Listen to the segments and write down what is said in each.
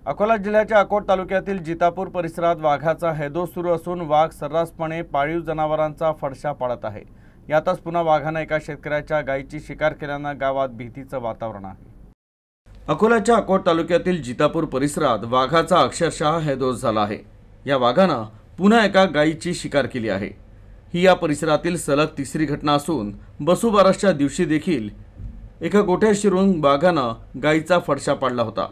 अकोला जिल्ह्याच्या अकोट तालुक्यातील जितापूर परिसरात वाघाचा हैदोस सुरू असून वाघ सर्रासपणे पाळीव जनावरांचा फडशा पाडत आहे। यातच पुन्हा वाघाने एका शेतकऱ्याच्या गायीची शिकार केल्याने गावात भीतीचं वातावरण आहे। अकोल्याच्या अकोट तालुक्यातील जितापूर परिसरात वाघाचा अक्षरशः हैदोस झाला आहे। या वाघाने पुन्हा एका गायीची शिकार केली आहे। ही या परिसरातील सलग तिसरी घटना असून बसुबारसच्या दिवशी देखील एका गोठ्यात शिरून वाघाने गायीचा फडशा पाडला होता।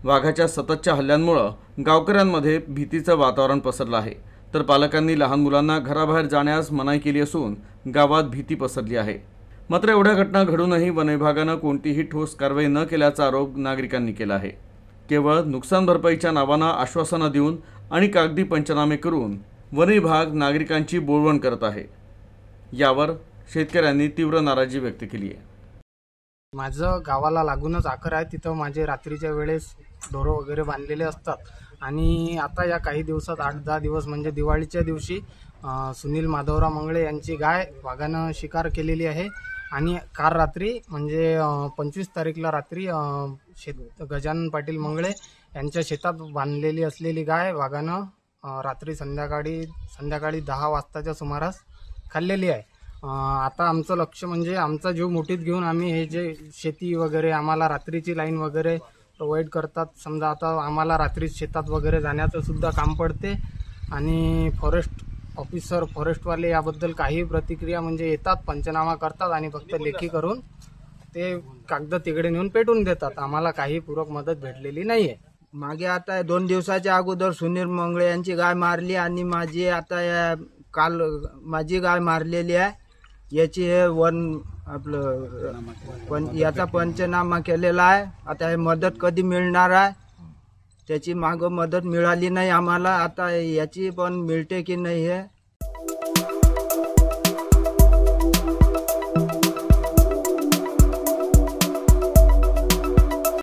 वाघाच्या सततच्या हल्ल्यांमुळे गावकऱ्यांमध्ये भीतीचं वातावरण पसरलं आहे, तर पालकांनी लहान मुलांना घराबाहेर जाण्यास मनाई केली असून गावात भीती पसरली आहे। मात्र एवढ्या घटना घडूनही वन विभागाने कोणतीही ठोस कारवाई न केल्याचा आरोप नागरिकांनी केला आहे। केवळ नुकसान भरपाईच्या नावाने आश्वासनं देऊन आणि कागदी पंचनामे करून वन विभाग नागरिकांची बोळवण करत आहे। यावर शेतकऱ्यांनी तीव्र नाराजी व्यक्त केली आहे। माझं गावाला लागूनच आकर आहे, तिथं माझे रात्रीच्या वेळेस ढोरं वगैरे बांधलेले असतात आणि आता या काही दिवसात 8-10 दिवस म्हणजे दिवाळीच्या दिवशी सुनील माधवराव मंगळे यांची गाय वाघानं शिकार केलेली आहे। आणि काल रात्री म्हणजे 25 तारीखला रात्री गजानन पाटील मंगळे यांच्या शेतात बांधलेली असलेली गाय वाघानं रात्री संध्याकाळी 10 वाजताच्या सुमारास खाल्लेली आहे। आता आमचं लक्ष म्हणजे आमचा जीव मुठीत घेऊन आम्ही हे जे शेती वगैरे आम्हाला रात्रीची लाईन वगैरे प्रोव्हाइड करतात। समजा आता आम्हाला रात्री शेतात वगैरे जाण्याचं सुद्धा काम पडते आणि फॉरेस्ट ऑफिसर फॉरेस्टवाले याबद्दल काही प्रतिक्रिया म्हणजे येतात, पंचनामा करतात आणि फक्त लेखी करून ते कागद तिकडे नेऊन पेटून देतात। आम्हाला काही पूरक मदत भेटलेली नाही आहे। मागे आता 2 दिवसाच्या अगोदर सुनील मंगळे यांची गाय मारली आणि माझी आता काल माझी गाय मारलेली आहे। याची हे याचा पंचनामा केलेला आहे। आता हे मदत कधी मिळणार आहे त्याची मागं मदत मिळाली नाही आम्हाला, आता याची पण मिळते की नाही हे